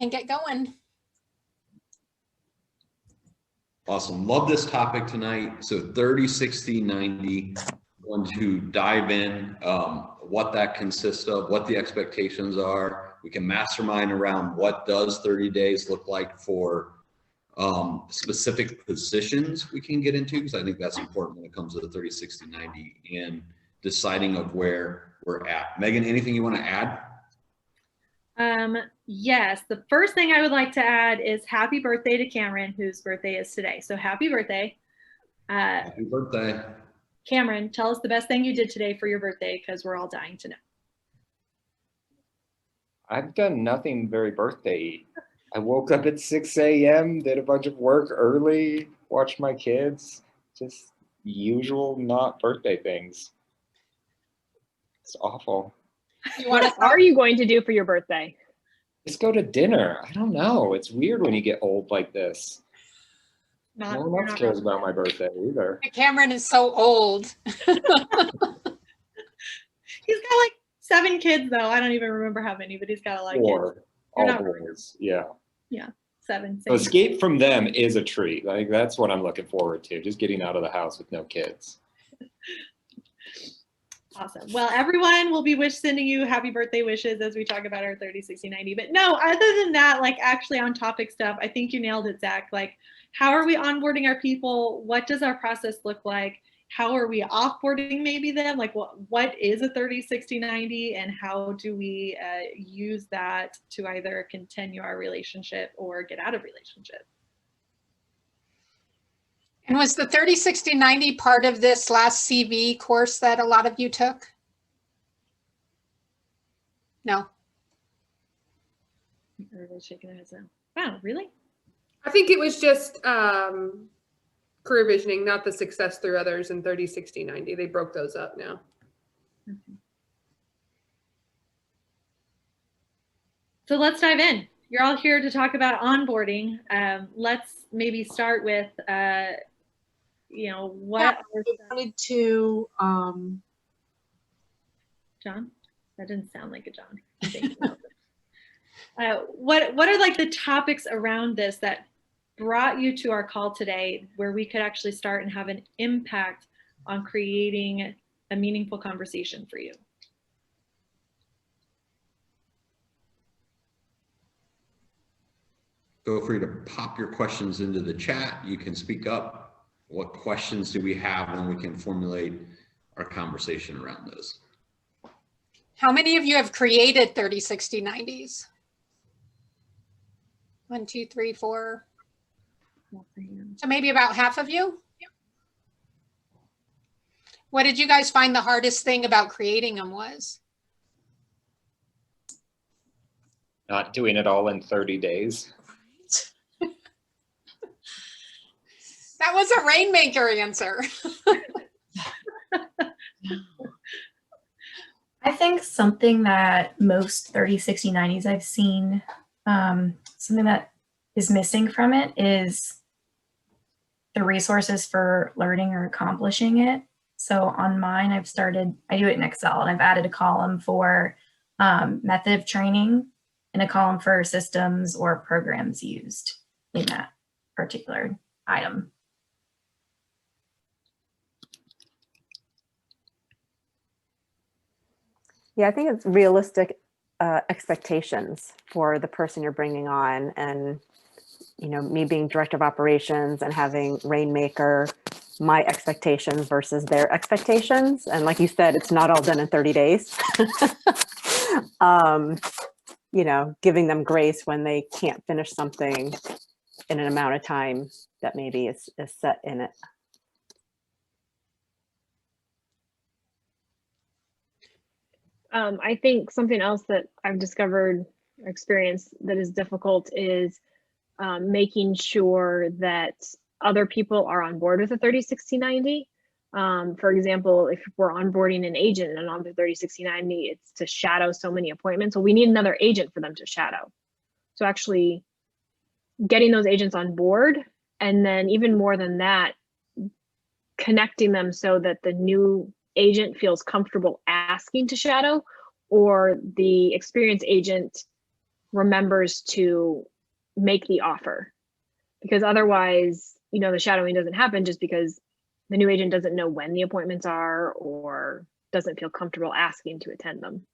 and get going. Awesome. Love this topic tonight. So 30, 60, 90, going to dive in what that consists of, what the expectations are. We can mastermind around what does 30 days look like for specific positions we can get into, because I think that's important when it comes to the 30, 60, 90 and deciding of where we're at. Megan, anything you want to add? Yes, the first thing I would like to add is happy birthday to Cameron, whose birthday is today. So happy birthday. Happy birthday. Cameron, tell us the best thing you did today for your birthday, because we're all dying to know. I've done nothing very birthday. I woke up at 6 a.m., did a bunch of work early, watched my kids, just usual not birthday things. It's awful. What are you going to do for your birthday? Just go to dinner. I don't know. It's weird when you get old like this. No one else cares about my birthday either. Cameron is so old. He's got like 7 kids though. I don't even remember how many, but he's got a lot of kids. 4, all boys. Yeah. Yeah, 7. So escape from them is a treat. Like that's what I'm looking forward to. Just getting out of the house with no kids. Awesome. Well, everyone will be sending you happy birthday wishes as we talk about our 30, 60, 90. But no, other than that, like actually on topic stuff, I think you nailed it, Zach. Like, how are we onboarding our people? What does our process look like? How are we offboarding maybe them? Like what is a 30, 60, 90? And how do we use that to either continue our relationship or get out of relationship? And was the 30, 60, 90 part of this last CV course that a lot of you took? No. Everybody's shaking their heads now. Wow, really? I think it was just career visioning, not the success through others in 30, 60, 90. They broke those up now. Okay. So let's dive in. You're all here to talk about onboarding. Let's maybe start with, what I wanted to, John? That didn't sound like a John. What are like the topics around this that brought you to our call today, where we could actually start and have an impact on creating a meaningful conversation for you? Feel free to pop your questions into the chat. You can speak up. What questions do we have, and we can formulate our conversation around those. How many of you have created 30, 60, 90s? 1, 2, 3, 4. So maybe about half of you. What did you guys find the hardest thing about creating them was? Not doing it all in 30 days. That was a rainmaker answer. I think something that most 30, 60, 90s I've seen, something that is missing from it is the resources for learning or accomplishing it. So on mine, I do it in Excel, and I've added a column for method of training and a column for systems or programs used in that particular item. Yeah, I think it's realistic expectations for the person you're bringing on. And, me being director of operations and having Rainmaker, my expectations versus their expectations. And like you said, it's not all done in 30 days. Giving them grace when they can't finish something in an amount of time that maybe is set in it. I think something else that I've discovered or experienced that is difficult is making sure that other people are on board with the 30, 60, 90. For example, if we're onboarding an agent and on the 30, 60, 90, it's to shadow so many appointments. Well, we need another agent for them to shadow. So actually getting those agents on board, and then even more than that, connecting them so that the new agent feels comfortable asking to shadow, or the experienced agent remembers to make the offer. Because otherwise, you know, the shadowing doesn't happen just because the new agent doesn't know when the appointments are or doesn't feel comfortable asking to attend them.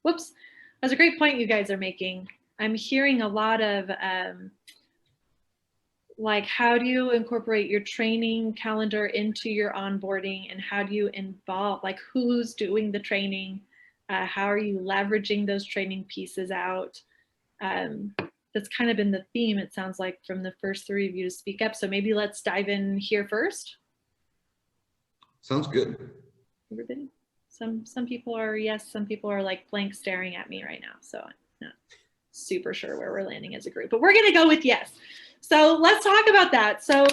Whoops, that's a great point you guys are making. I'm hearing a lot of like, how do you incorporate your training calendar into your onboarding, and how do you involve, like, who's doing the training? How are you leveraging those training pieces out? That's kind of been the theme, it sounds like, from the first three of you to speak up. So maybe let's dive in here first. Sounds good. Everybody? Some people are yes, some people are like blank staring at me right now. So I'm not super sure where we're landing as a group, but we're gonna go with yes. So let's talk about that. So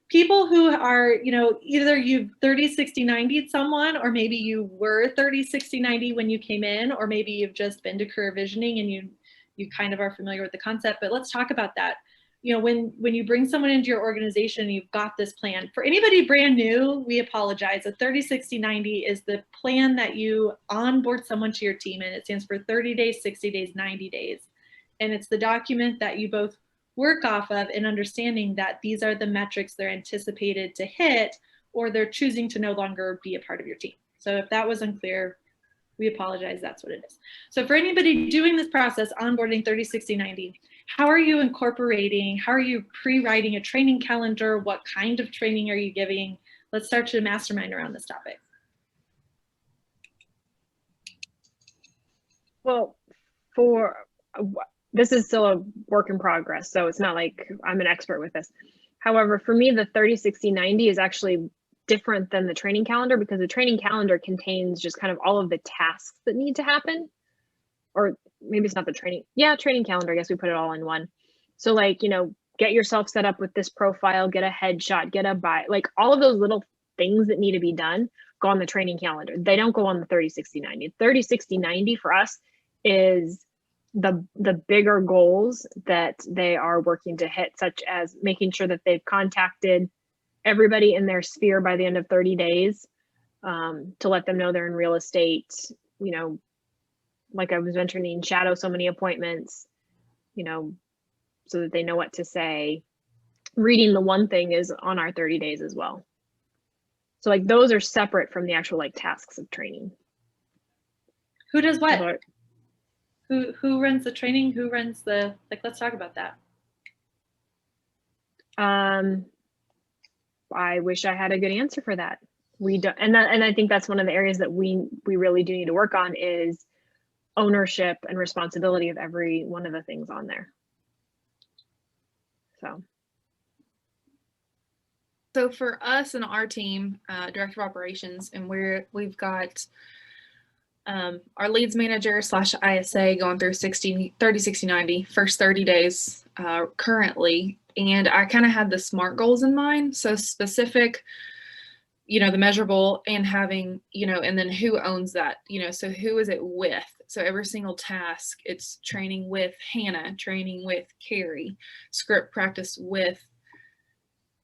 people who are, you know, either you've 30, 60, 90'd someone, or maybe you were 30, 60, 90 when you came in, or maybe you've just been to career visioning and you kind of are familiar with the concept, but let's talk about that. You know, when you bring someone into your organization, you've got this plan. For anybody brand new, we apologize. A 30, 60, 90 is the plan that you onboard someone to your team in. It stands for 30 days, 60 days, 90 days. And it's the document that you both work off of in understanding that these are the metrics they're anticipated to hit, or they're choosing to no longer be a part of your team. So if that was unclear, we apologize, that's what it is. So for anybody doing this process, onboarding 30, 60, 90, how are you incorporating, how are you pre-writing a training calendar? What kind of training are you giving? Let's start to mastermind around this topic. Well, this is still a work in progress, so it's not like I'm an expert with this. However, for me, the 30, 60, 90 is actually different than the training calendar, because the training calendar contains just kind of all of the tasks that need to happen. Or maybe it's not the training. Yeah, training calendar. I guess we put it all in one. So like, you know, get yourself set up with this profile, get a headshot, get a bio, like all of those little things that need to be done go on the training calendar. They don't go on the 30, 60, 90. 30, 60, 90 for us is the bigger goals that they are working to hit, such as making sure that they've contacted everybody in their sphere by the end of 30 days to let them know they're in real estate, you know, like I was mentioning, shadow so many appointments, you know, so that they know what to say. Reading the one thing is on our 30 days as well. So like those are separate from the actual like tasks of training. Who does what? Who runs the training? Who runs the, like, let's talk about that. I wish I had a good answer for that. We don't, and I think that's one of the areas that we really do need to work on is ownership and responsibility of every one of the things on there. So for us and our team, Director of Operations, and we've got our leads manager / ISA going through 30, 60, 90, first 30 days currently. And I kind of had the SMART goals in mind. So specific, you know, the measurable, and having, you know, and then who owns that, you know, so who is it with? So every single task, it's training with Hannah, training with Carrie, script practice with,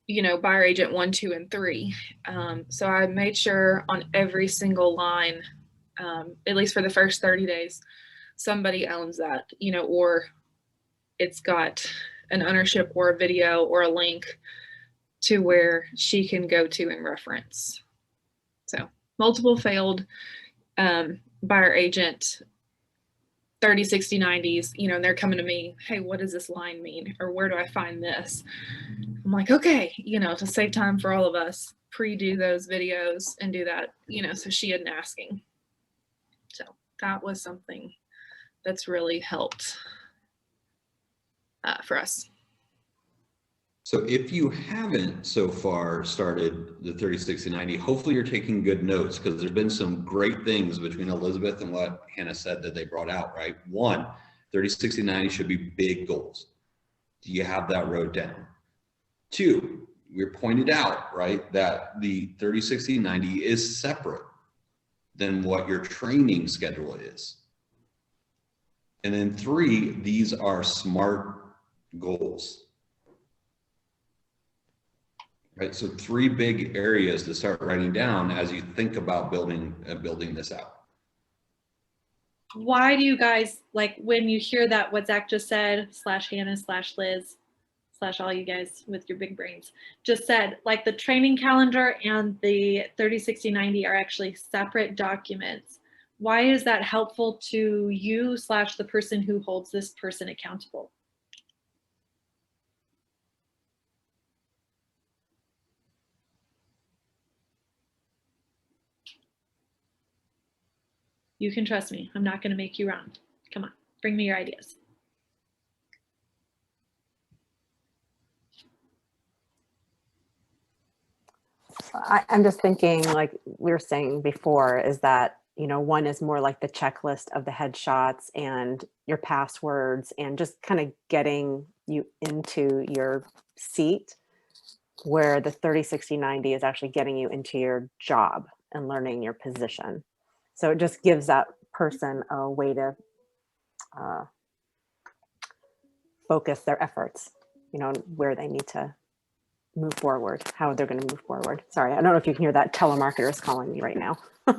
you know, buyer agent 1, 2, and 3. So I made sure on every single line, at least for the first 30 days, somebody owns that, you know, or it's got an ownership or a video or a link to where she can go to and reference. So multiple failed buyer agent 30, 60, 90s, you know, and they're coming to me, hey, what does this line mean? Or where do I find this? I'm like, okay, you know, to save time for all of us, pre-do those videos and do that, you know, so she isn't asking. So that was something that's really helped for us. So if you haven't so far started the 30, 60, 90, hopefully you're taking good notes, because there's been some great things between Elizabeth and what Hannah said that they brought out, right? 1, 30, 60, 90 should be big goals. Do you have that wrote down? 2, we pointed out, right, that the 30, 60, 90 is separate than what your training schedule is. And then 3, these are SMART goals. right? So 3 big areas to start writing down as you think about building this out. Why do you guys, like, when you hear that, what Zach just said, / Hannah / Liz / all you guys with your big brains just said, like, the training calendar and the 30, 60, 90 are actually separate documents. Why is that helpful to you / the person who holds this person accountable? You can trust me. I'm not going to make you wrong. Come on, bring me your ideas. I'm just thinking, like we were saying before, is that, you know, one is more like the checklist of the headshots and your passwords and just kind of getting you into your seat, where the 30, 60, 90 is actually getting you into your job and learning your position. So it just gives that person a way to focus their efforts, you know, where they need to move forward, how they're going to move forward. Sorry, I don't know if you can hear that. Telemarketer is calling me right now. I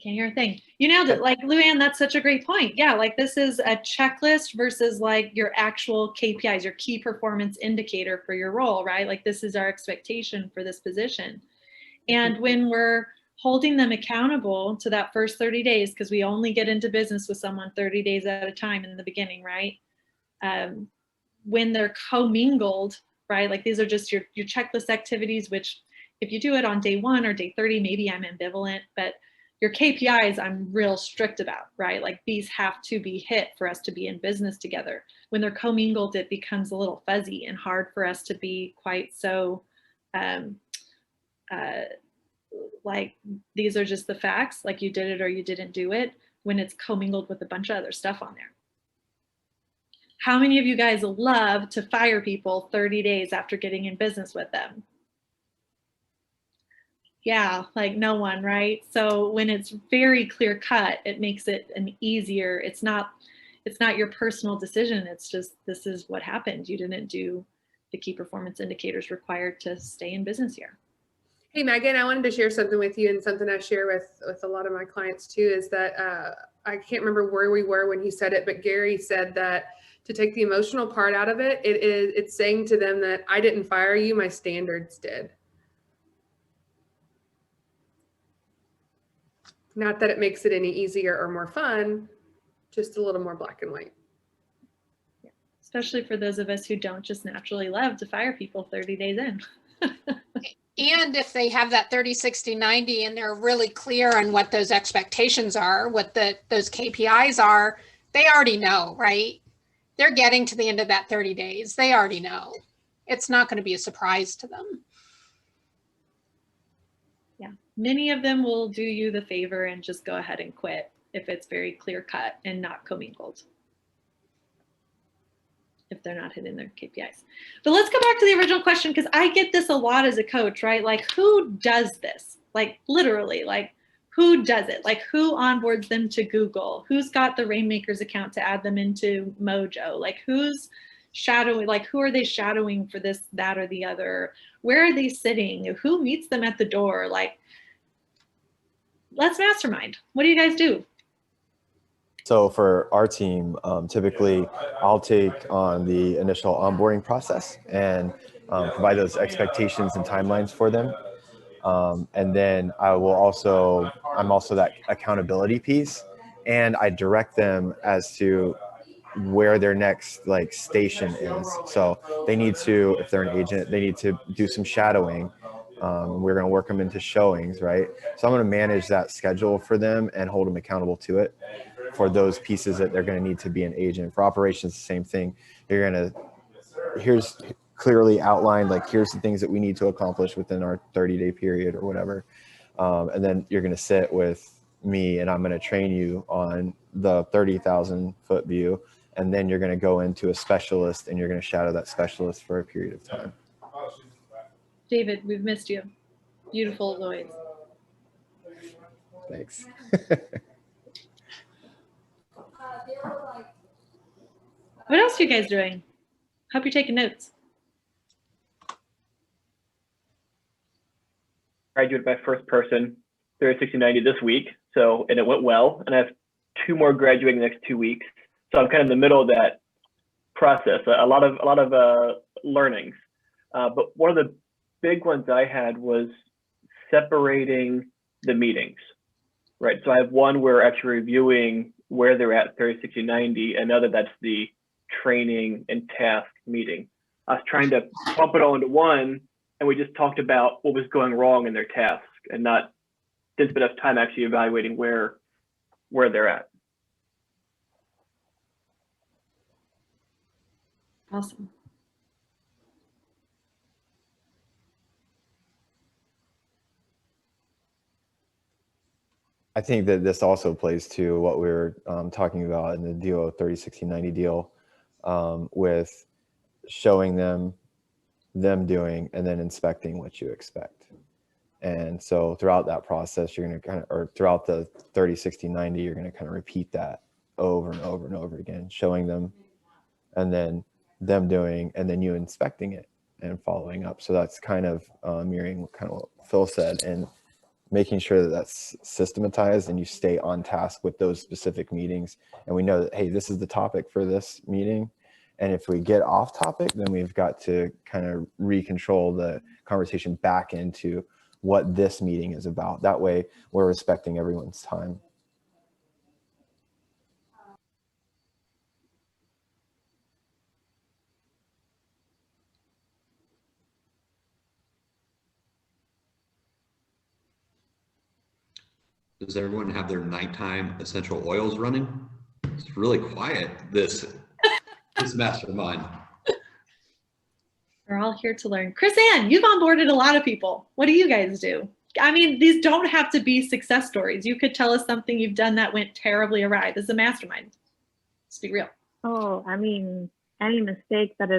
can't hear a thing. You nailed it. Like, Luann, that's such a great point. Yeah, like this is a checklist versus like your actual KPIs, your key performance indicator for your role, right? Like this is our expectation for this position. And when we're holding them accountable to that first 30 days, because we only get into business with someone 30 days at a time in the beginning, right? When they're commingled, right? Like these are just your checklist activities, which if you do it on day 1 or day 30, maybe I'm ambivalent, but your KPIs I'm real strict about, right? Like these have to be hit for us to be in business together. When they're commingled, it becomes a little fuzzy and hard for us to be quite so like these are just the facts, like you did it or you didn't do it, when it's commingled with a bunch of other stuff on there. How many of you guys love to fire people 30 days after getting in business with them? Yeah, like no one, right? So when it's very clear cut, it makes it an easier, it's not your personal decision. It's just, this is what happened. You didn't do the key performance indicators required to stay in business here. Hey, Megan, I wanted to share something with you, and something I share with a lot of my clients too, is that I can't remember where we were when he said it, but Gary said that to take the emotional part out of it, it's saying to them that I didn't fire you, my standards did. Not that it makes it any easier or more fun, just a little more black and white. Yeah. Especially for those of us who don't just naturally love to fire people 30 days in. And if they have that 30, 60, 90 and they're really clear on what those expectations are, what those KPIs are, they already know, right? They're getting to the end of that 30 days. They already know. It's not going to be a surprise to them. Yeah, many of them will do you the favor and just go ahead and quit if it's very clear cut and not commingled, if they're not hitting their KPIs. But let's go back to the original question, because I get this a lot as a coach, right? Like, who does this? Like, literally, like, who does it? Like, who onboards them to Google? Who's got the Rainmakers account to add them into Mojo? Like, who's shadowing? Like, who are they shadowing for this, that, or the other? Where are they sitting? Who meets them at the door? Like, let's mastermind. What do you guys do? So for our team, typically I'll take on the initial onboarding process and provide those expectations and timelines for them. And then I'm also that accountability piece, and I direct them as to where their next like station is. So they need to, if they're an agent, they need to do some shadowing. We're going to work them into showings, right? So I'm going to manage that schedule for them and hold them accountable to it for those pieces that they're going to need to be an agent. For operations, the same thing. You're going to, here's clearly outlined, like here's the things that we need to accomplish within our 30-day period or whatever. And then you're going to sit with me and I'm going to train you on the 30,000 foot view. And then you're going to go into a specialist and you're going to shadow that specialist for a period of time. David, we've missed you. Beautiful voice. Thanks. What else are you guys doing? Hope you're taking notes. graduated my first person 30/60/90 this week, so, and it went well, and I have 2 more graduating the next 2 weeks. So I'm kind of in the middle of that process, a lot of learnings. But one of the big ones I had was separating the meetings, right? So I have one where we're actually reviewing where they're at 30/60/90, another that's the training and task meeting. I was trying to pump it all into one, and we just talked about what was going wrong in their task and didn't spend enough time actually evaluating where they're at. Awesome. I think that this also plays to what we were talking about in the DO 30/60/90 deal, with showing them doing and then inspecting what you expect. And so throughout that process, you're going to kind of, or throughout the 30/60/90, you're going to kind of repeat that over and over and over again, showing them and then them doing, and then you inspecting it and following up. So that's kind of mirroring kind of what Phil said, and making sure that that's systematized and you stay on task with those specific meetings. And we know that, hey, this is the topic for this meeting. And if we get off topic, then we've got to kind of recontrol the conversation back into what this meeting is about. That way we're respecting everyone's time. Does everyone have their nighttime essential oils running? It's really quiet, this mastermind. We're all here to learn. Chris Ann, you've onboarded a lot of people. What do you guys do? I mean, these don't have to be success stories. You could tell us something you've done that went terribly awry. This is a mastermind. Let's be real. Oh, I mean, any mistake that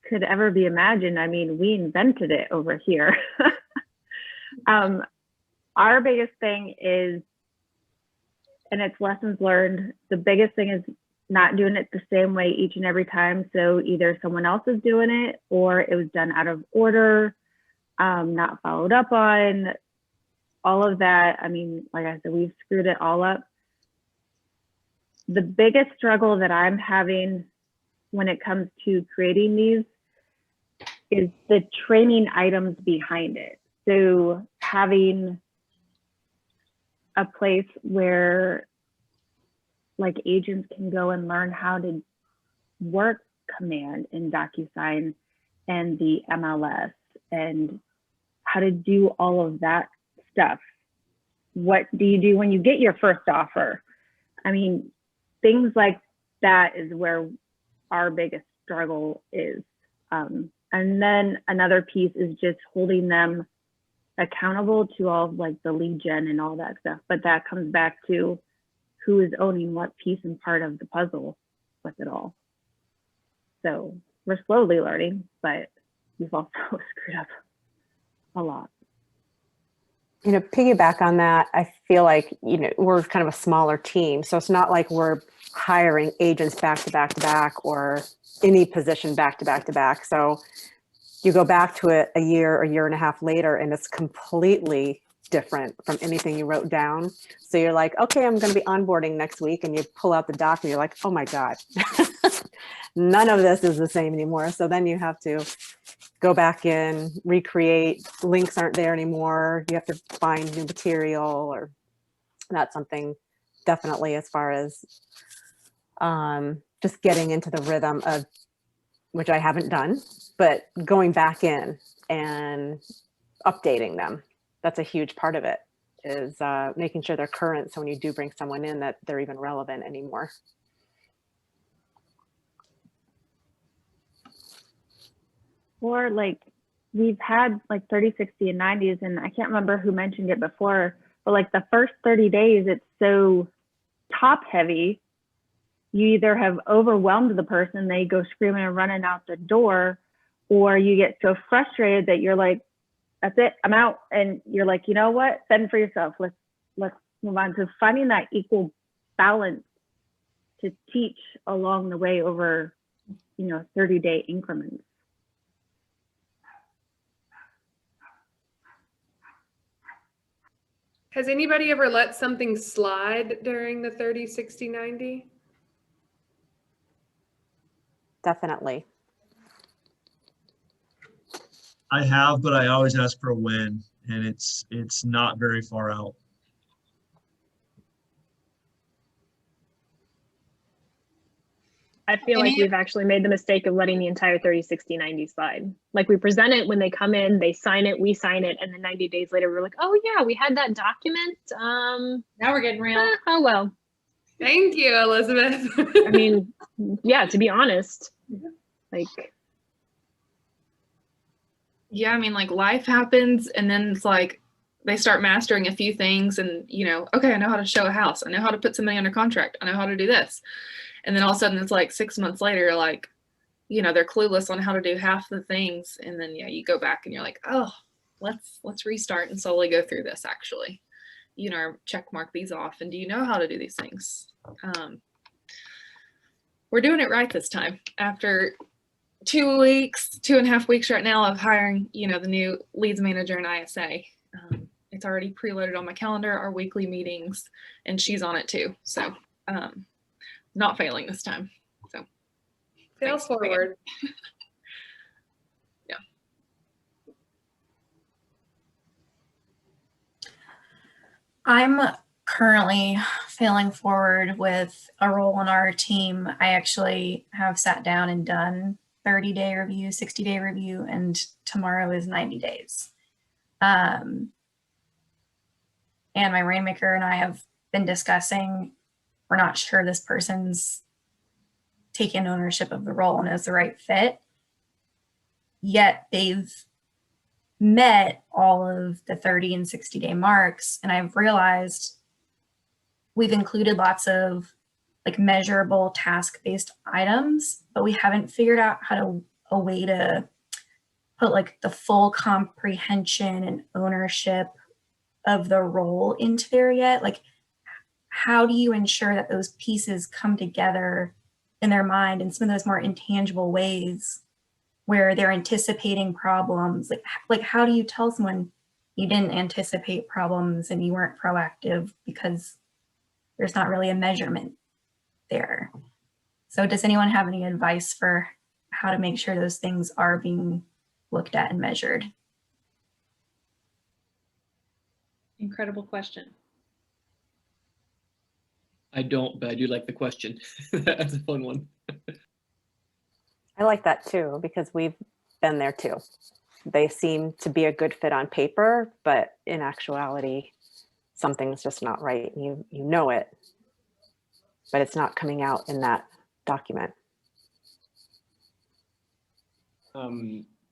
could ever be imagined, I mean, we invented it over here. Our biggest thing is, and it's lessons learned, the biggest thing is not doing it the same way each and every time. So either someone else is doing it or it was done out of order, not followed up on, all of that. I mean, like I said, we've screwed it all up. The biggest struggle that I'm having when it comes to creating these is the training items behind it. So having a place where like agents can go and learn how to work Command and DocuSign and the MLS and how to do all of that stuff. What do you do when you get your first offer? I mean, things like that is where our biggest struggle is. And then another piece is just holding them accountable to all of like the lead gen and all that stuff. But that comes back to who is owning what piece and part of the puzzle with it all. So we're slowly learning, but we've also screwed up a lot. You know, piggyback on that, I feel like, you know, we're kind of a smaller team. So it's not like we're hiring agents back to back to back or any position back to back to back. So you go back to it a year and a half later, and it's completely different from anything you wrote down. So you're like, okay, I'm going to be onboarding next week. And you pull out the doc and you're like, oh my God, none of this is the same anymore. So then you have to go back in, recreate, links aren't there anymore. You have to find new material, or that's something definitely as far as just getting into the rhythm of, which I haven't done, but going back in and updating them. That's a huge part of it, is making sure they're current. So when you do bring someone in, that they're even relevant anymore. Or like we've had like 30, 60, and 90s, and I can't remember who mentioned it before, but like the first 30 days, it's so top heavy. You either have overwhelmed the person, they go screaming and running out the door, or you get so frustrated that you're like, that's it, I'm out. And you're like, you know what, fend for yourself. Let's move on to finding that equal balance to teach along the way over, 30-day increments. Has anybody ever let something slide during the 30, 60, 90? Definitely. I have, but I always ask for a win, and it's not very far out. I feel like we've actually made the mistake of letting the entire 30, 60, 90 slide. Like we present it when they come in, they sign it, we sign it, and then 90 days later we're like, oh yeah, we had that document. Now we're getting real. Oh well. Thank you, Elizabeth. I mean, yeah, to be honest, like. Yeah, I mean, like life happens and then it's like they start mastering a few things and, you know, okay, I know how to show a house. I know how to put somebody under contract. I know how to do this. And then all of a sudden it's like 6 months later, like, you know, they're clueless on how to do half the things. And then, yeah, you go back and you're like, oh, let's restart and slowly go through this actually. You know, check mark these off. And do you know how to do these things? We're doing it right this time after 2.5 weeks right now of hiring, you know, the new leads manager and ISA. It's already preloaded on my calendar, our weekly meetings, and she's on it too. So not failing this time. So fail forward. Yeah. I'm currently failing forward with a role on our team. I actually have sat down and done 30-day review, 60-day review, and tomorrow is 90 days. And my rainmaker and I have been discussing, we're not sure this person's taken ownership of the role and is the right fit. Yet they've met all of the 30 and 60-day marks. And I've realized we've included lots of like measurable task-based items, but we haven't figured out a way to put like the full comprehension and ownership of the role into there yet. Like, how do you ensure that those pieces come together in their mind in some of those more intangible ways where they're anticipating problems? Like how do you tell someone you didn't anticipate problems and you weren't proactive because there's not really a measurement there? So does anyone have any advice for how to make sure those things are being looked at and measured? Incredible question. I don't, but I do like the question. That's a fun one. I like that too, because we've been there too. They seem to be a good fit on paper, but in actuality, something's just not right. You know it, but it's not coming out in that document.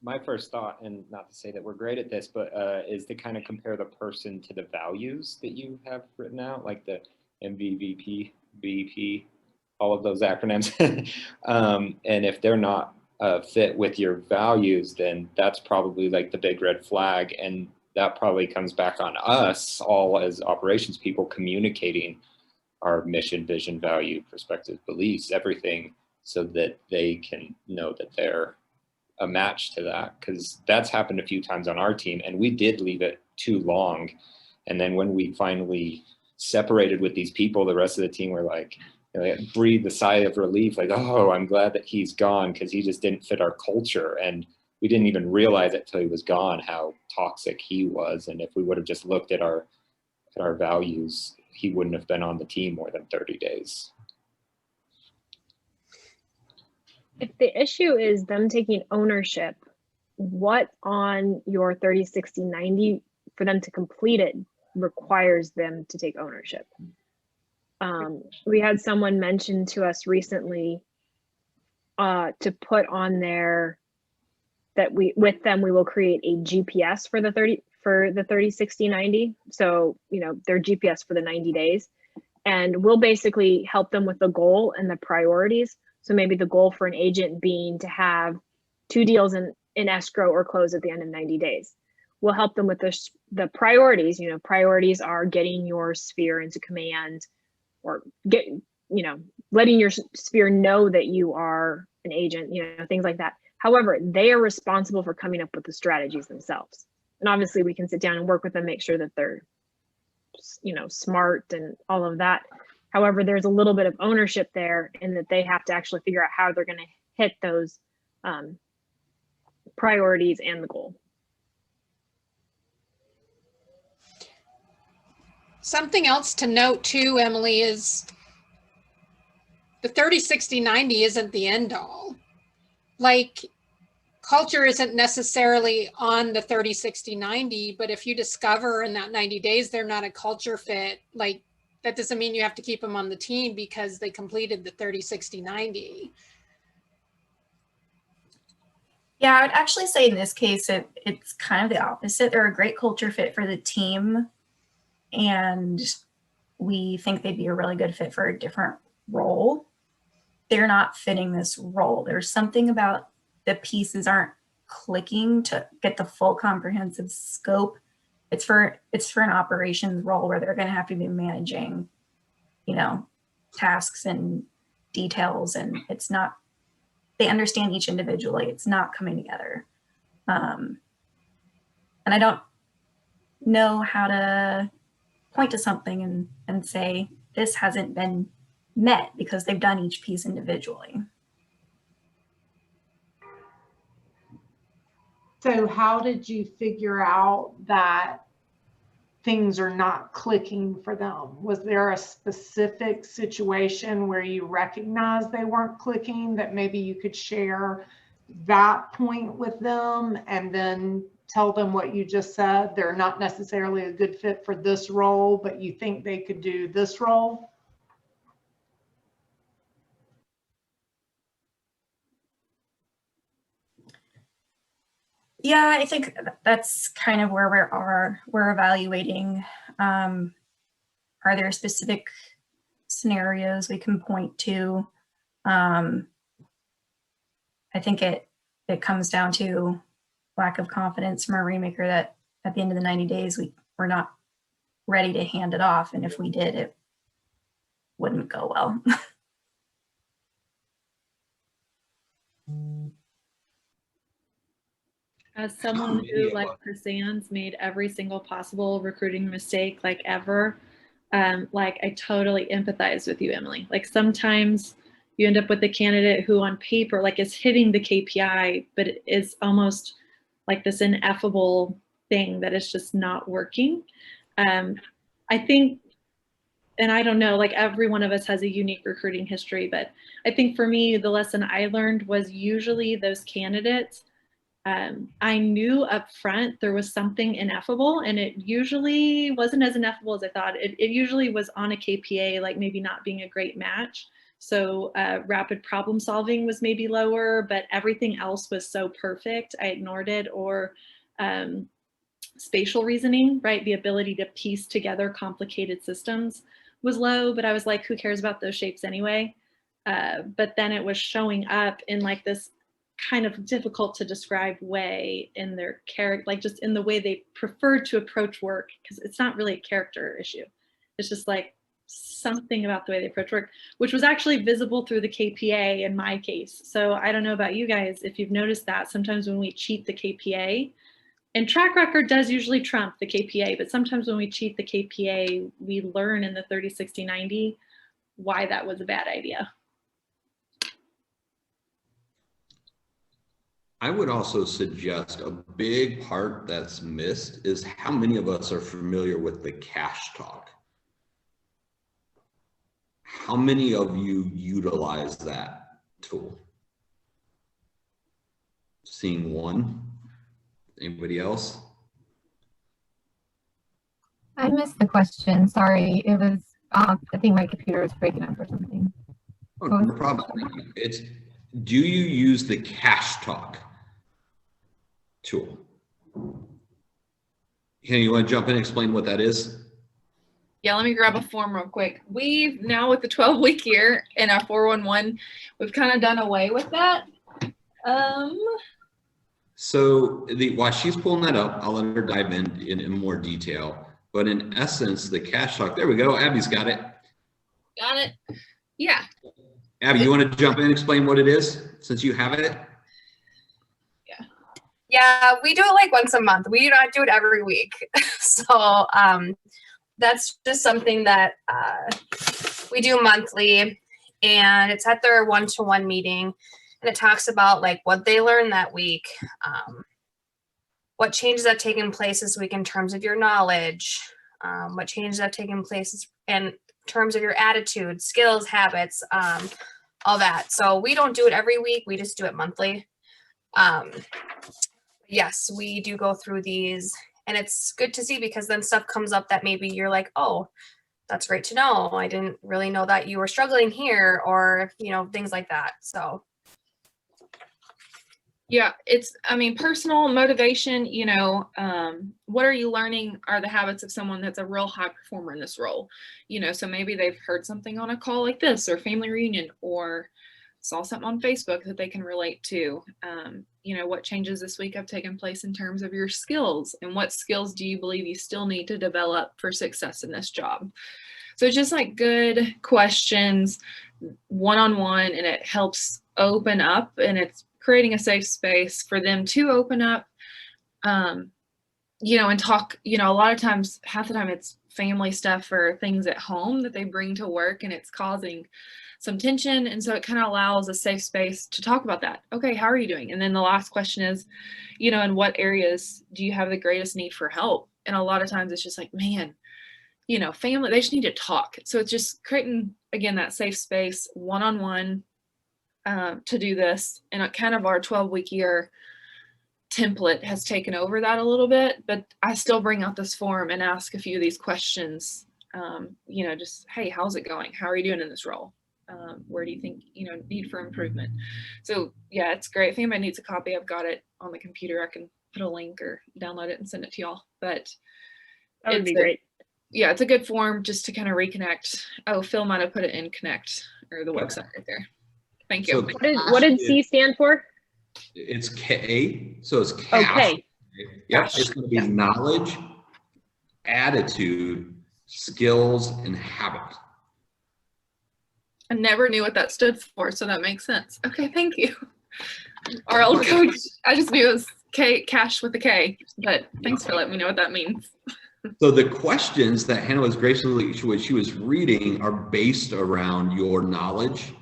My first thought, and not to say that we're great at this, but is to kind of compare the person to the values that you have written out, like the MVVP, BP, all of those acronyms. And if they're not fit with your values, then that's probably like the big red flag. And that probably comes back on us all as operations people communicating our mission, vision, value, perspective, beliefs, everything, so that they can know that they're a match to that. Because that's happened a few times on our team, and we did leave it too long. And then when we finally separated with these people, the rest of the team were like, you know, they breathed a sigh of relief, like, oh, I'm glad that he's gone, because he just didn't fit our culture. And we didn't even realize it till he was gone how toxic he was. And if we would have just looked at our values, he wouldn't have been on the team more than 30 days. If the issue is them taking ownership, what on your 30, 60, 90 for them to complete it requires them to take ownership? We had someone mention to us recently to put on there that with them we will create a GPS for the 30, 60, 90. So, you know, their GPS for the 90 days. And we'll basically help them with the goal and the priorities. So maybe the goal for an agent being to have 2 deals in escrow or close at the end of 90 days. We'll help them with the priorities. You know, priorities are getting your sphere into command, or letting your sphere know that you are an agent, you know, things like that. However, they are responsible for coming up with the strategies themselves. And obviously we can sit down and work with them, make sure that they're smart and all of that. However, there's a little bit of ownership there in that they have to actually figure out how they're going to hit those priorities and the goal. Something else to note too, Emily, is the 30, 60, 90 isn't the end all. Like, culture isn't necessarily on the 30, 60, 90, but if you discover in that 90 days they're not a culture fit, like, that doesn't mean you have to keep them on the team because they completed the 30, 60, 90. Yeah, I would actually say in this case, it's kind of the opposite. They're a great culture fit for the team, and we think they'd be a really good fit for a different role. They're not fitting this role. There's something about the pieces aren't clicking to get the full comprehensive scope. It's for an operations role where they're going to have to be managing, tasks and details, and it's not, they understand each individually. It's not coming together. And I don't know how to point to something and say, this hasn't been met, because they've done each piece individually. So how did you figure out that things are not clicking for them? Was there a specific situation where you recognized they weren't clicking that maybe you could share that point with them and then tell them what you just said? They're not necessarily a good fit for this role, but you think they could do this role? Yeah, I think that's kind of where we're evaluating. Are there specific scenarios we can point to? I think it comes down to lack of confidence from our rainmaker that at the end of the 90 days, we're not ready to hand it off. And if we did, it wouldn't go well. As someone who, like Chris-Ann's, made every single possible recruiting mistake ever, I totally empathize with you, Emily. Like, sometimes you end up with a candidate who on paper is hitting the KPI, but it is almost like this ineffable thing that is just not working. I think, and I don't know, every one of us has a unique recruiting history, but I think for me, the lesson I learned was usually those candidates, I knew up front there was something ineffable, and it usually wasn't as ineffable as I thought. It usually was on a KPA, maybe not being a great match. So rapid problem solving was maybe lower, but everything else was so perfect, I ignored it. Or spatial reasoning, right? The ability to piece together complicated systems was low, but I was like, who cares about those shapes anyway? But then it was showing up in this kind of difficult to describe way in their character, just in the way they preferred to approach work, because it's not really a character issue. It's just something about the way they approach work, which was actually visible through the KPA in my case. So I don't know about you guys, if you've noticed that sometimes when we cheat the KPA, and track record does usually trump the KPA, but sometimes when we cheat the KPA, we learn in the 30, 60, 90 why that was a bad idea. I would also suggest a big part that's missed is how many of us are familiar with the cash talk? How many of you utilize that tool? Seeing one. Anybody else? I missed the question. Sorry. It was, I think my computer was breaking up or something. Oh, no problem. It's, do you use the cash talk tool? Kenny, you want to jump in and explain what that is? Yeah, let me grab a form real quick. We've now, with the 12-week year in our 411, we've kind of done away with that. So while she's pulling that up, I'll let her dive in more detail. But in essence, the cash talk, there we go. Abby's got it. Got it. Yeah. Abby, you want to jump in and explain what it is since you have it? Yeah, we do it once a month. We do not do it every week. So that's just something that we do monthly, and it's at their one-to-one meeting, and it talks about like what they learned that week, what changes have taken place this week in terms of your knowledge, what changes have taken place in terms of your attitude, skills, habits, all that. So we don't do it every week, we just do it monthly. Yes, we do go through these, and it's good to see because then stuff comes up that maybe you're like, oh, that's great to know. I didn't really know that you were struggling here, or, you know, things like that. So. Yeah, it's, I mean, personal motivation, you know, what are you learning are the habits of someone that's a real high performer in this role, you know, so maybe they've heard something on a call like this or family reunion or saw something on Facebook that they can relate to. You know, what changes this week have taken place in terms of your skills, and what skills do you believe you still need to develop for success in this job? So it's just like good questions, one-on-one, and it helps open up, and it's creating a safe space for them to open up, you know, and talk. You know, a lot of times, half the time it's family stuff or things at home that they bring to work, and it's causing some tension. And so it kind of allows a safe space to talk about that. Okay, how are you doing? And then the last question is, you know, in what areas do you have the greatest need for help? And a lot of times it's just like, man, you know, family, they just need to talk. So it's just creating, again, that safe space, one-on-one, to do this. And kind of our 12-week year template has taken over that a little bit, but I still bring out this form and ask a few of these questions, you know, just, hey, how's it going? How are you doing in this role? Where do you think, you know, need for improvement? So yeah, it's great. If anybody needs a copy, I've got it on the computer. I can put a link or download it and send it to y'all, but that would be great. Yeah, it's a good form just to kind of reconnect. Oh, Phil might have put it in Connect or the website right there. Thank you. So what did C stand for? It's K, so it's CASH. Okay. Yep, it's going to be knowledge, attitude, skills, and habit. I never knew what that stood for, so that makes sense. Okay, thank you. Our old coach, I just knew it was K, cash with a K, but thanks for letting me know what that means. So the questions that Hannah was graciously, she was reading are based around your knowledge,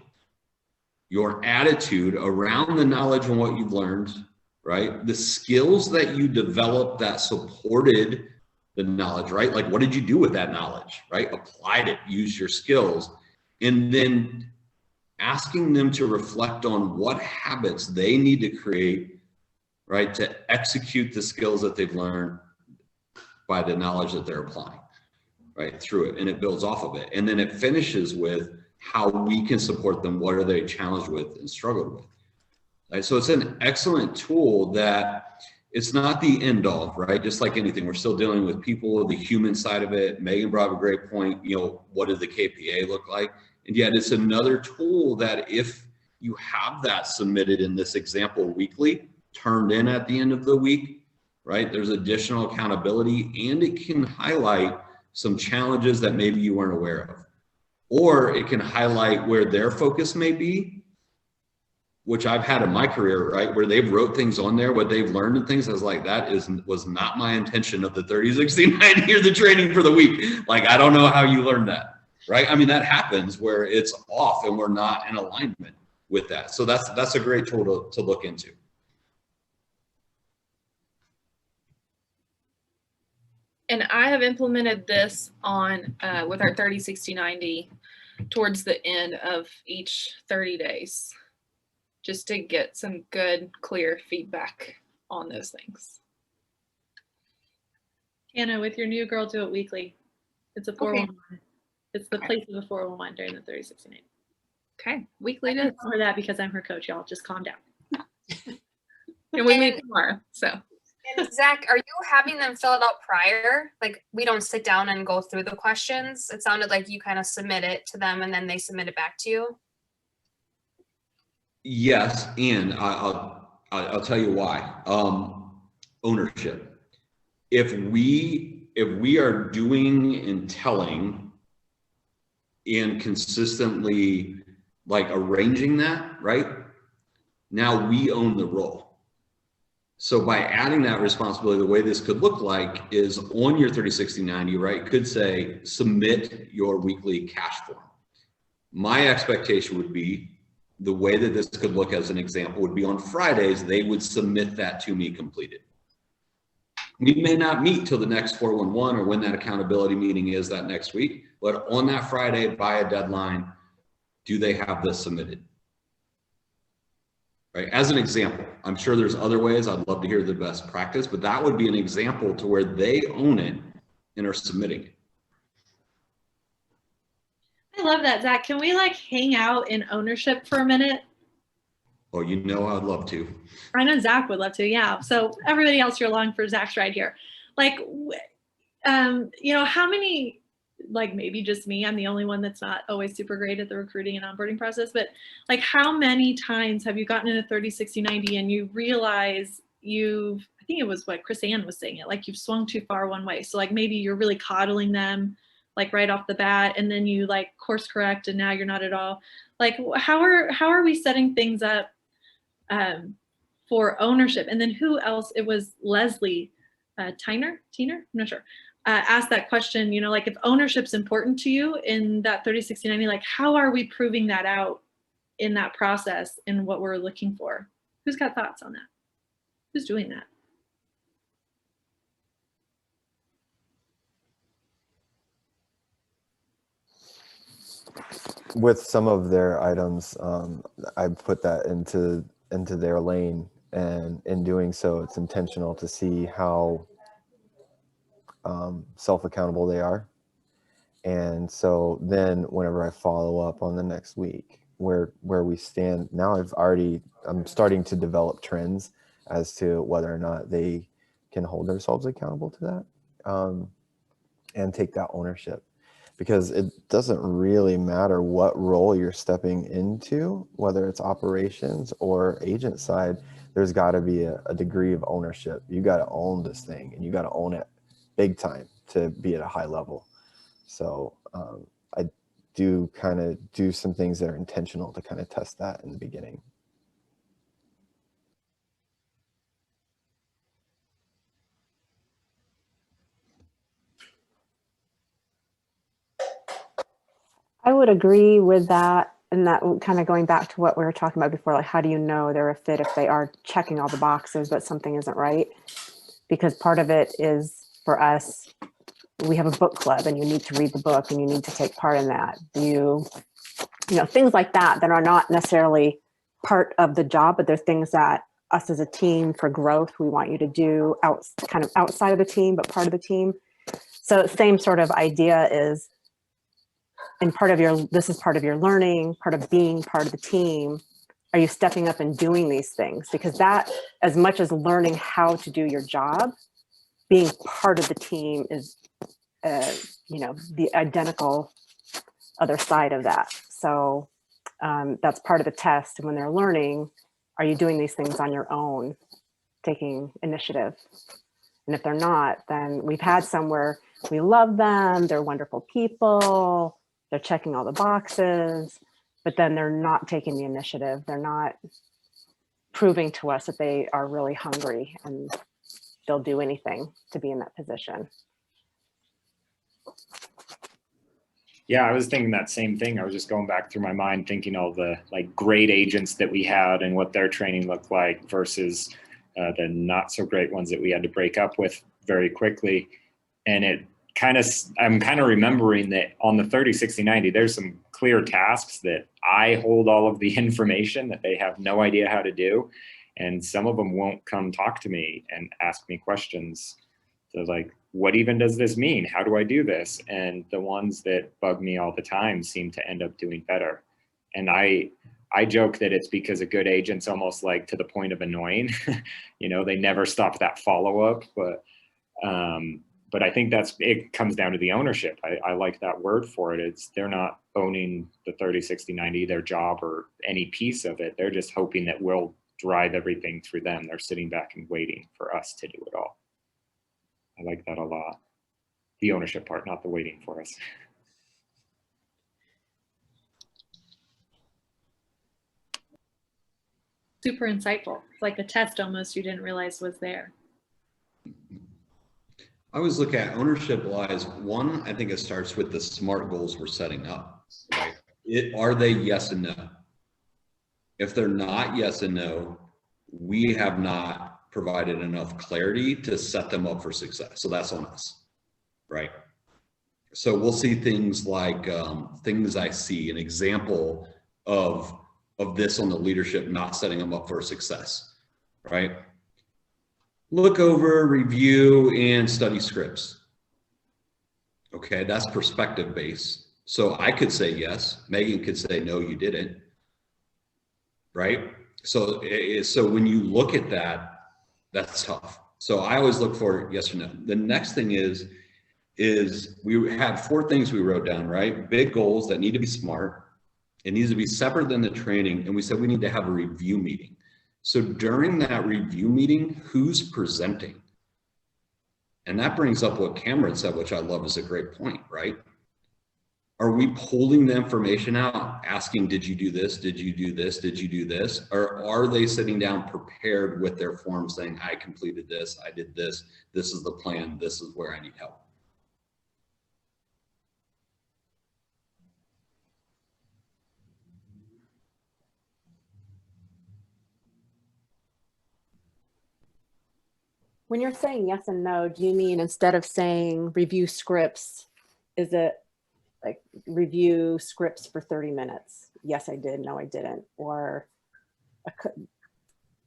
your attitude around the knowledge and what you've learned, right? The skills that you developed that supported the knowledge, right? Like, what did you do with that knowledge, right? Applied it, used your skills. And then asking them to reflect on what habits they need to create, right, to execute the skills that they've learned by the knowledge that they're applying, right, through it. And it builds off of it. And then it finishes with how we can support them. What are they challenged with and struggled with? Right? So it's an excellent tool that it's not the end all, right? Just like anything, we're still dealing with people, the human side of it. Megan brought up a great point, you know, what does the KPA look like? And yet it's another tool that if you have that submitted in this example weekly, turned in at the end of the week, right? There's additional accountability, and it can highlight some challenges that maybe you weren't aware of. Or it can highlight where their focus may be, which I've had in my career, right? Where they've wrote things on there, what they've learned and things. I was like, was not my intention of the 30, 60, 90 or the training for the week. Like, I don't know how you learned that, right? I mean, that happens where it's off and we're not in alignment with that. So that's a great tool to look into. And I have implemented this on with our 30, 60, 90 towards the end of each 30 days, just to get some good, clear feedback on those things. Hannah, with your new Girl Do It Weekly, it's a 411. Okay. It's the place of a 411 during the 30, 60, 90. Okay, weekly. I tell her that because I'm her coach, y'all. Just calm down. And we meet tomorrow, so. And Zach, are you having them fill it out prior? Like, we don't sit down and go through the questions. It sounded like you kind of submit it to them and then they submit it back to you. Yes, and I'll tell you why. Ownership. If we are doing and telling and consistently like arranging that, right? Now we own the role. So by adding that responsibility, the way this could look like is on your 30, 60, 90, right, could say, submit your weekly cash form. My expectation would be the way that this could look as an example would be on Fridays, they would submit that to me completed. We may not meet till the next 411 or when that accountability meeting is that next week, but on that Friday by a deadline, do they have this submitted? Right, as an example, I'm sure there's other ways. I'd love to hear the best practice, but that would be an example to where they own it and are submitting it. I love that, Zach. Can we like hang out in ownership for a minute? Oh, you know, I'd love to. I know Zach would love to. Yeah. So everybody else, you're along for Zach's ride here. Like, you know, how many, like maybe just me, I'm the only one that's not always super great at the recruiting and onboarding process, but like how many times have you gotten in a 30, 60, 90 and you realize I think it was what Chris Ann was saying it, like you've swung too far one way. So like maybe you're really coddling them like right off the bat and then you like course correct and now you're not at all. Like how are we setting things up for ownership? And then who else? It was Leslie Tyner, I'm not sure. Ask that question, you know, like if ownership's important to you in that 30, 60, 90, like how are we proving that out in that process and what we're looking for? Who's got thoughts on that? Who's doing that? With some of their items, I put that into their lane, and in doing so, it's intentional to see how self-accountable they are. And so then whenever I follow up on the next week where we stand now, I'm starting to develop trends as to whether or not they can hold themselves accountable to that, and take that ownership, because it doesn't really matter what role you're stepping into, whether it's operations or agent side, there's got to be a degree of ownership. You got to own this thing and you got to own it big time to be at a high level. So I do kind of do some things that are intentional to kind of test that in the beginning. I would agree with that. And that kind of going back to what we were talking about before, like how do you know they're a fit if they are checking all the boxes, but something isn't right? Because part of it is for us, we have a book club and you need to read the book and you need to take part in that. You know, things like that are not necessarily part of the job, but they're things that us as a team for growth, we want you to do kind of outside of the team, but part of the team. So same sort of idea is, and this is part of your learning, part of being part of the team. Are you stepping up and doing these things? Because that, as much as learning how to do your job, being part of the team is, you know, the identical other side of that. So that's part of the test. And when they're learning, are you doing these things on your own, taking initiative? And if they're not, then we've had some where we love them, they're wonderful people, they're checking all the boxes, but then they're not taking the initiative. They're not proving to us that they are really hungry and they'll do anything to be in that position. Yeah, I was thinking that same thing. I was just going back through my mind, thinking all the like great agents that we had and what their training looked like versus the not so great ones that we had to break up with very quickly. And I'm kind of remembering that on the 30, 60, 90, there's some clear tasks that I hold all of the information that they have no idea how to do. And some of them won't come talk to me and ask me questions. So like, what even does this mean? How do I do this? And the ones that bug me all the time seem to end up doing better. And I joke that it's because a good agent's almost like to the point of annoying. You know, they never stop that follow-up, but I think it comes down to the ownership. I like that word for it. They're not owning the 30, 60, 90, their job or any piece of it. They're just hoping that we'll drive everything through them. They're sitting back and waiting for us to do it all. I like that a lot. The ownership part, not the waiting for us. Super insightful. It's like a test almost you didn't realize was there. I always look at ownership wise. One, I think it starts with the SMART goals we're setting up. Right? Are they yes and no? If they're not yes and no, we have not provided enough clarity to set them up for success. So that's on us, right? So we'll see things like things I see, an example of this on the leadership not setting them up for success, right? Look over, review, and study scripts. Okay, that's perspective based. So I could say yes, Megan could say no, you didn't, right? So when you look at that, that's tough. So I always look for yes or no. The next thing is we had 4 things we wrote down, right? Big goals that need to be SMART. It needs to be separate than the training. And we said we need to have a review meeting. So during that review meeting, who's presenting? And that brings up what Cameron said, which I love is a great point, right? Are we pulling the information out, asking, did you do this? Did you do this? Did you do this? Or are they sitting down prepared with their form saying, I completed this, I did this, this is the plan, this is where I need help? When you're saying yes and no, do you mean instead of saying review scripts, is it like review scripts for 30 minutes? Yes, I did. No, I didn't. Or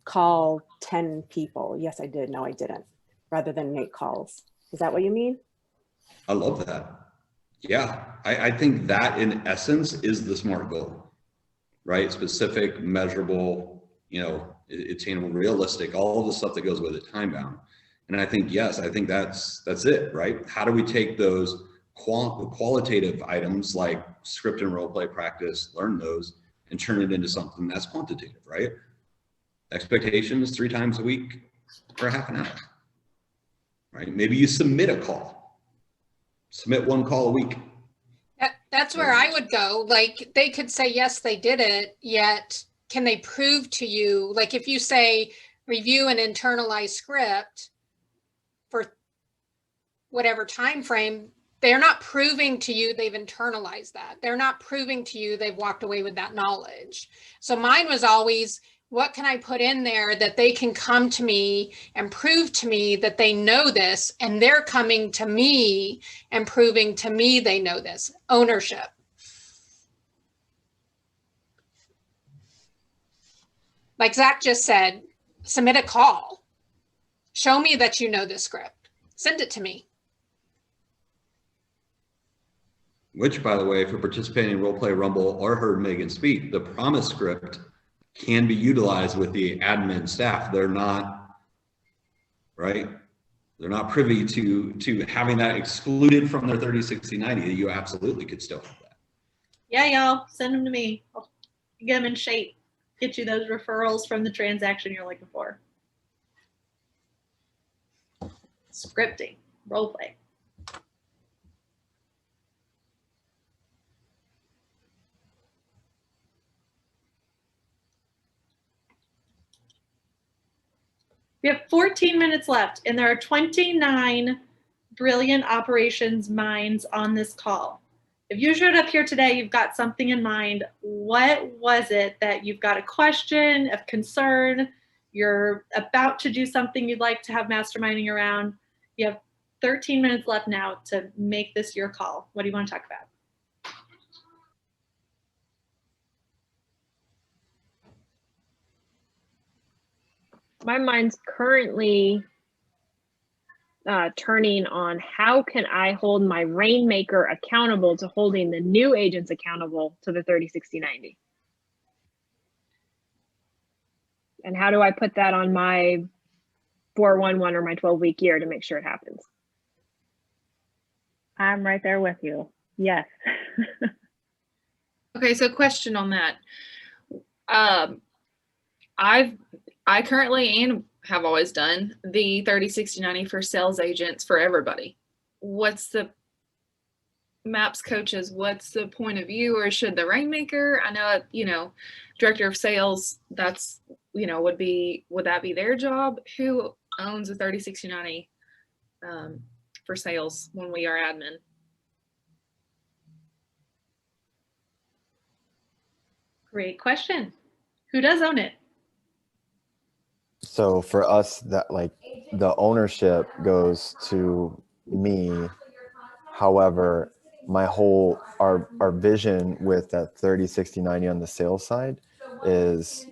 call 10 people. Yes, I did. No, I didn't. Rather than make calls. Is that what you mean? I love that. Yeah, I think that in essence is the SMART goal, right? Specific, measurable, attainable, realistic, all of the stuff that goes with it, time bound. And I think, yes, I think that's it, right? How do we take those qualitative items like script and role play practice, learn those, and turn it into something that's quantitative, right? Expectations 3 times a week for half an hour, right? Maybe you submit a call, submit 1 call a week. That's where I would go. Like they could say, yes, they did it, yet can they prove to you, like if you say review an internalized script for whatever time frame, they're not proving to you they've internalized that. They're not proving to you they've walked away with that knowledge. So mine was always, what can I put in there that they can come to me and prove to me that they know this, and they're coming to me and proving to me they know this. Ownership. Like Zach just said, submit a call. Show me that you know this script. Send it to me. Which, by the way, if you're participating in Roleplay Rumble or heard Megan speak, the promise script can be utilized with the admin staff. They're not, right? They're not privy to having that excluded from their 30, 60, 90. You absolutely could still have that. Yeah, y'all, send them to me. I'll get them in shape. Get you those referrals from the transaction you're looking for. Scripting, role play. We have 14 minutes left, and there are 29 brilliant operations minds on this call. If you showed up here today, you've got something in mind. What was it that you've got a question of concern? You're about to do something you'd like to have masterminding around. You have 13 minutes left now to make this your call. What do you want to talk about? My mind's currently turning on how can I hold my Rainmaker accountable to holding the new agents accountable to the 30, 60, 90. And how do I put that on my 411 or my 12-week year to make sure it happens? I'm right there with you. Yes. Okay, so question on that. I currently and have always done the 30, 60, 90 for sales agents for everybody. What's the MAPS coaches? What's the point of view, or should the Rainmaker? I know, director of sales, that's would that be their job? Who owns a 306090 for sales when we are admin? Great question. Who does own it? So for us, that like the ownership goes to me. However, our vision with that 30, 60, 90 on the sales side is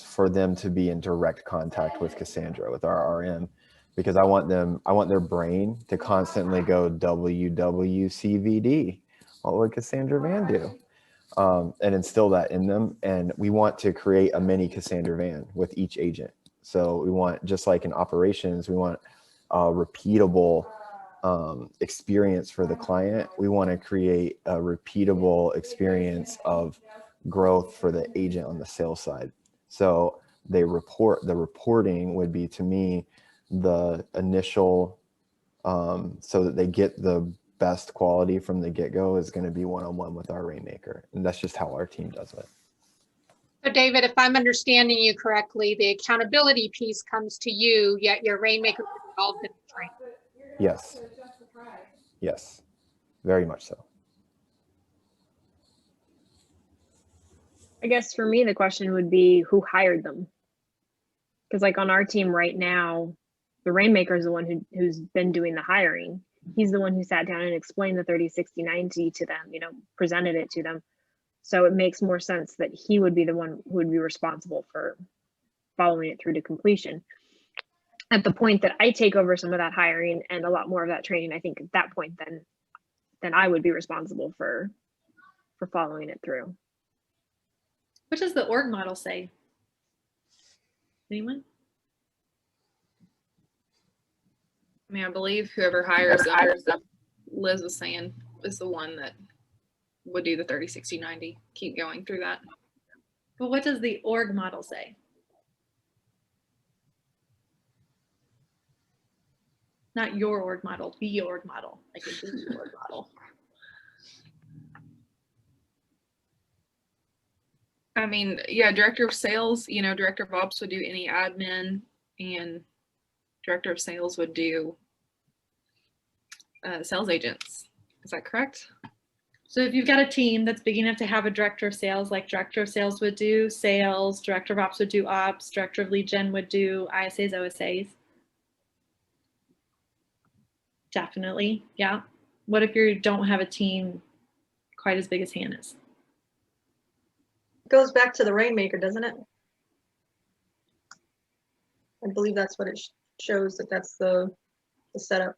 for them to be in direct contact with Cassandra, with our RM, because I want their brain to constantly go WWCVD. What would Cassandra Van do? And instill that in them. And we want to create a mini Cassandra Van with each agent. So we want, just like in operations, we want a repeatable experience for the client. We want to create a repeatable experience of growth for the agent on the sales side. So the reporting would be, to me, the initial, so that they get the best quality from the get-go, is going to be one-on-one with our Rainmaker. And that's just how our team does it. So David, if I'm understanding you correctly, the accountability piece comes to you, yet your Rainmaker is involved in the training. Yes. Yes, very much so. I guess for me, the question would be who hired them? Because like on our team right now, the Rainmaker is the one who's been doing the hiring. He's the one who sat down and explained the 30, 60, 90 to them, presented it to them. So it makes more sense that he would be the one who would be responsible for following it through to completion. At the point that I take over some of that hiring and a lot more of that training, I think at that point, then I would be responsible for following it through. What does the org model say? Anyone? I mean, I believe whoever hires them, Liz was saying, is the one that would do the 30, 60, 90, keep going through that. But what does the org model say? Not your org model, the org model. Like the org model. I mean, yeah, director of sales, director of ops would do any admin, and director of sales would do sales agents. Is that correct? So if you've got a team that's big enough to have a director of sales, like director of sales would do sales, director of ops would do ops, director of lead gen would do ISAs, OSAs. Definitely, yeah. What if you don't have a team quite as big as Hannah's? Goes back to the Rainmaker, doesn't it? I believe that's what it shows, that's the setup.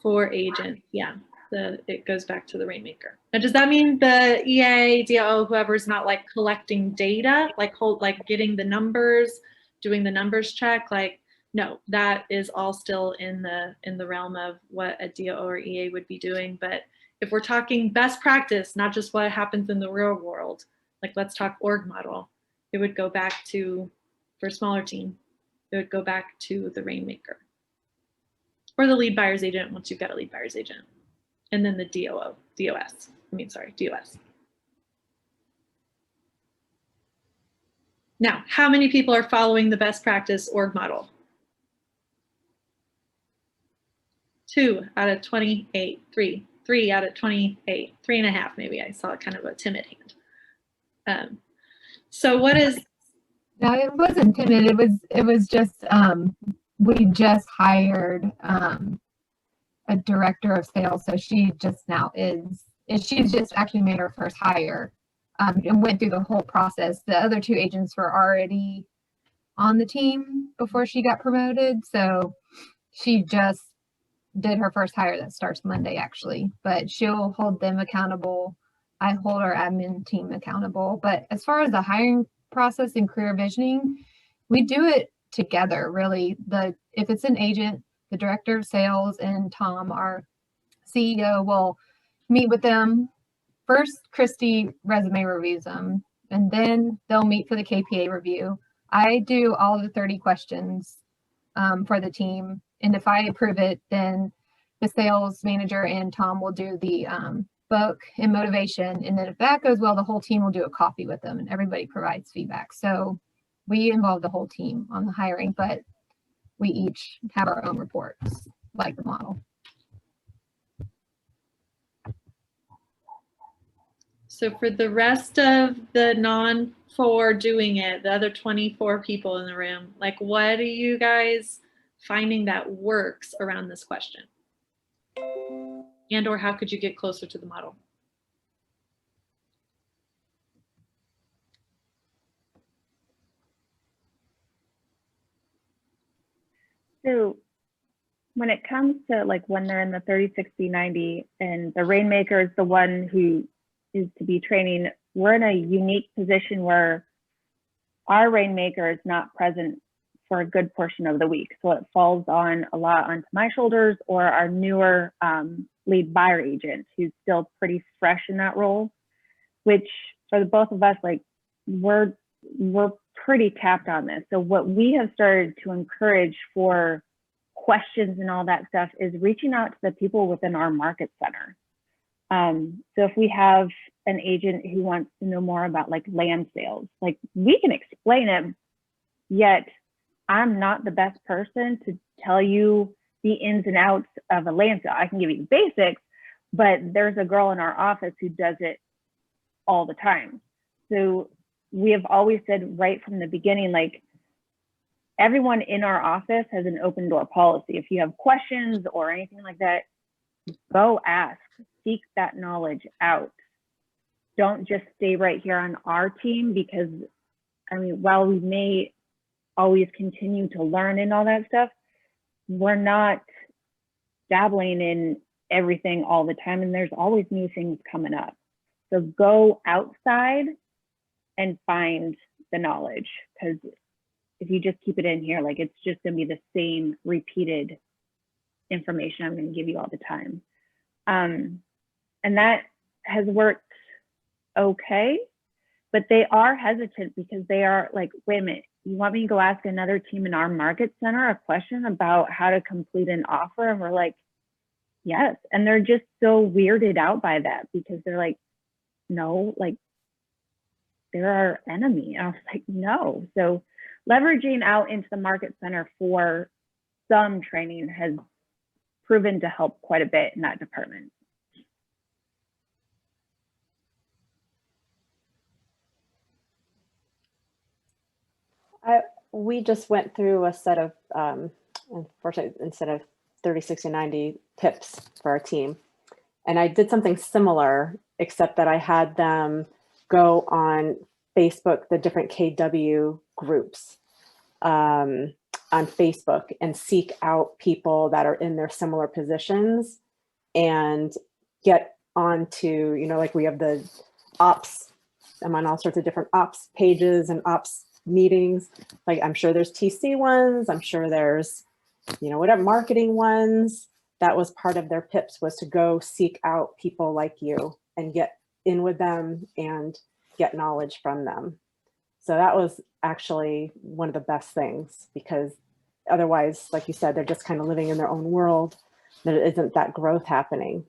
For agent, yeah. It goes back to the Rainmaker. Now, does that mean the EA, DO, whoever's not like collecting data, like getting the numbers, doing the numbers check? Like, no, that is all still in the realm of what a DO or EA would be doing. But if we're talking best practice, not just what happens in the real world, like let's talk org model, it would go back to, for a smaller team, it would go back to the Rainmaker. Or the lead buyer's agent once you've got a lead buyer's agent. And then the DOS. Now, how many people are following the best practice org model? 2 out of 28, 3 out of 28, 3.5 maybe. I saw kind of a timid hand. So what is? No, it wasn't timid. It was just we just hired a director of sales, so she just now she's just actually made her first hire and went through the whole process. The other 2 agents were already on the team before she got promoted, so she just did her first hire that starts Monday actually, but she'll hold them accountable. I hold our admin team accountable. But as far as the hiring process and career visioning, we do it together really. If it's an agent, the director of sales and Tom, our CEO, will meet with them. First, Christy resume reviews them, and then they'll meet for the KPA review. I do all of the 30 questions for the team, and if I approve it, then the sales manager and Tom will do the spoke and motivation. And then if that goes well, the whole team will do a coffee with them and everybody provides feedback. So we involve the whole team on the hiring, but we each have our own reports, like the model. So for the rest of the non-4 doing it, the other 24 people in the room, like what are you guys finding that works around this question? And or how could you get closer to the model? So when it comes to like when they're in the 30, 60, 90 and the Rainmaker is the one who is to be training, we're in a unique position where our Rainmaker is not present for a good portion of the week. So it falls on a lot onto my shoulders or our newer lead buyer agent who's still pretty fresh in that role, which for the both of us, like we're pretty tapped on this. So what we have started to encourage for questions and all that stuff is reaching out to the people within our market center. So if we have an agent who wants to know more about like land sales, like we can explain it, yet I'm not the best person to tell you the ins and outs of a land sale. I can give you the basics, but there's a girl in our office who does it all the time. So we have always said right from the beginning, like everyone in our office has an open door policy. If you have questions or anything like that, go ask, seek that knowledge out. Don't just stay right here on our team because, I mean, while we may always continue to learn and all that stuff, we're not dabbling in everything all the time and there's always new things coming up. So go outside and find the knowledge, because if you just keep it in here, like it's just gonna be the same repeated information I'm gonna give you all the time. And that has worked okay, but they are hesitant because they are like, wait a minute, you want me to go ask another team in our market center a question about how to complete an offer? And we're like, yes. And they're just so weirded out by that because they're like, no, like they're our enemy. And I was like, no. So leveraging out into the market center for some training has proven to help quite a bit in that department. We just went through a set of, unfortunately, instead of 30, 60, 90 tips for our team. And I did something similar, except that I had them go on Facebook, the different KW groups on Facebook and seek out people that are in their similar positions and get onto, you know, like we have the ops, I'm on all sorts of different ops pages and ops meetings. Like I'm sure there's TC ones, I'm sure there's, you know, whatever marketing ones. That was part of their PIPs, was to go seek out people like you and get in with them and get knowledge from them. So that was actually one of the best things, because otherwise, like you said, they're just kind of living in their own world. There isn't that growth happening.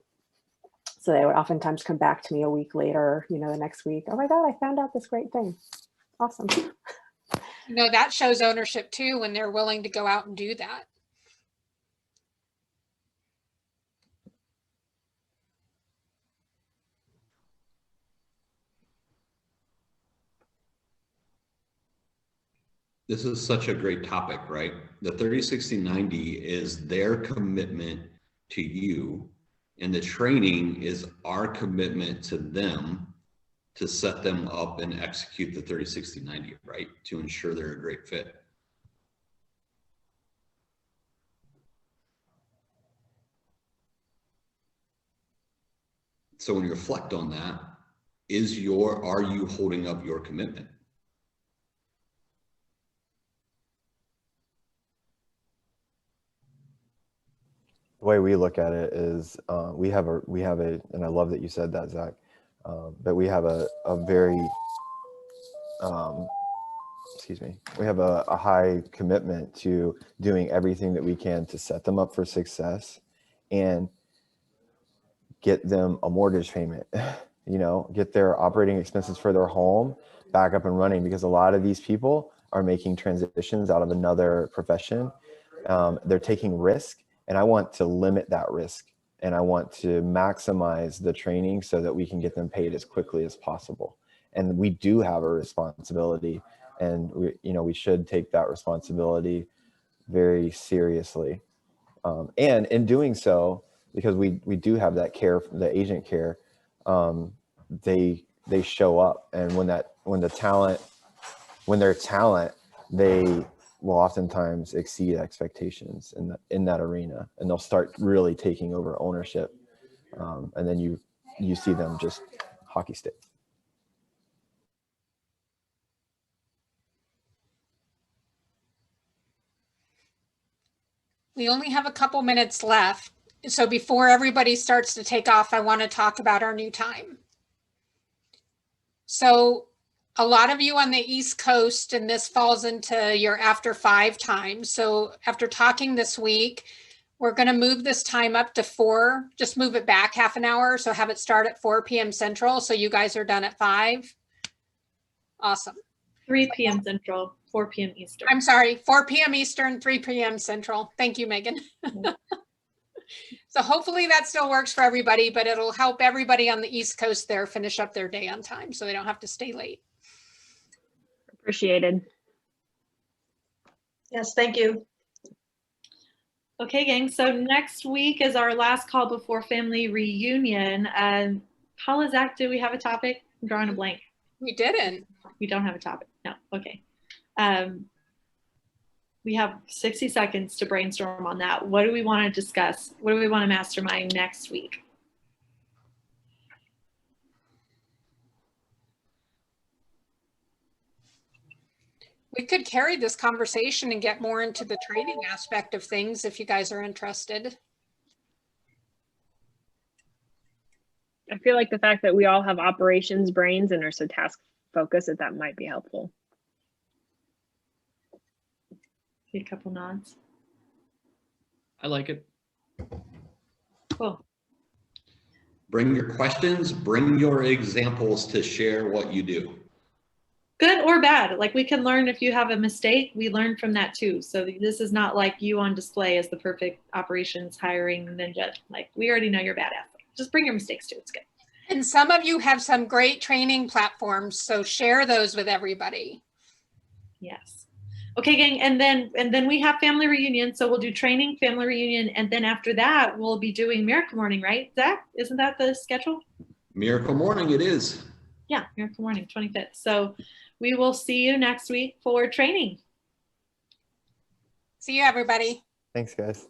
So they would oftentimes come back to me a week later, you know, the next week, oh my God, I found out this great thing. Awesome. You know, that shows ownership too, when they're willing to go out and do that. This is such a great topic, right? The 30, 60, 90 is their commitment to you, and the training is our commitment to them to set them up and execute the 30, 60, 90, right? To ensure they're a great fit. So when you reflect on that, are you holding up your commitment? The way we look at it is we have a, and I love that you said that, Zach, but we have a very, excuse me, we have a high commitment to doing everything that we can to set them up for success and get them a mortgage payment, get their operating expenses for their home back up and running, because a lot of these people are making transitions out of another profession. They're taking risk, and I want to limit that risk, and I want to maximize the training so that we can get them paid as quickly as possible. And we do have a responsibility, and we should take that responsibility very seriously. And in doing so, because we do have that care, the agent care, they show up, and when they're talent, they will oftentimes exceed expectations in that arena, and they'll start really taking over ownership, and then you see them just hockey stick. We only have a couple minutes left. So before everybody starts to take off, I want to talk about our new time. So a lot of you on the East Coast, and this falls into your after 5 time. So after talking this week, we're going to move this time up to 4, just move it back half an hour. So have it start at 4 p.m. Central. So you guys are done at 5. Awesome. 3 p.m. Central, 4 p.m. Eastern. I'm sorry, 4 p.m. Eastern, 3 p.m. Central. Thank you, Megan. So hopefully that still works for everybody, but it'll help everybody on the East Coast there finish up their day on time so they don't have to stay late. Appreciated. Yes, thank you. Okay, gang. So next week is our last call before family reunion. Paula, Zach, do we have a topic? I'm drawing a blank. We didn't. We don't have a topic. No. Okay. We have 60 seconds to brainstorm on that. What do we want to discuss? What do we want to mastermind next week? We could carry this conversation and get more into the training aspect of things if you guys are interested. I feel like the fact that we all have operations brains and are so task focused that might be helpful. A couple nods. I like it. Cool. Bring your questions, bring your examples to share what you do. Good or bad. Like, we can learn if you have a mistake, we learn from that too. So this is not like you on display as the perfect operations hiring ninja. Like, we already know you're badass. Just bring your mistakes too. It's good. And some of you have some great training platforms, so share those with everybody. Yes. Okay, gang, and then we have family reunion. So we'll do training, family reunion, and then after that, we'll be doing Miracle Morning, right, Zach? Isn't that the schedule? Miracle Morning, it is. Yeah, Miracle Morning, 25th. So we will see you next week for training. See you, everybody. Thanks, guys.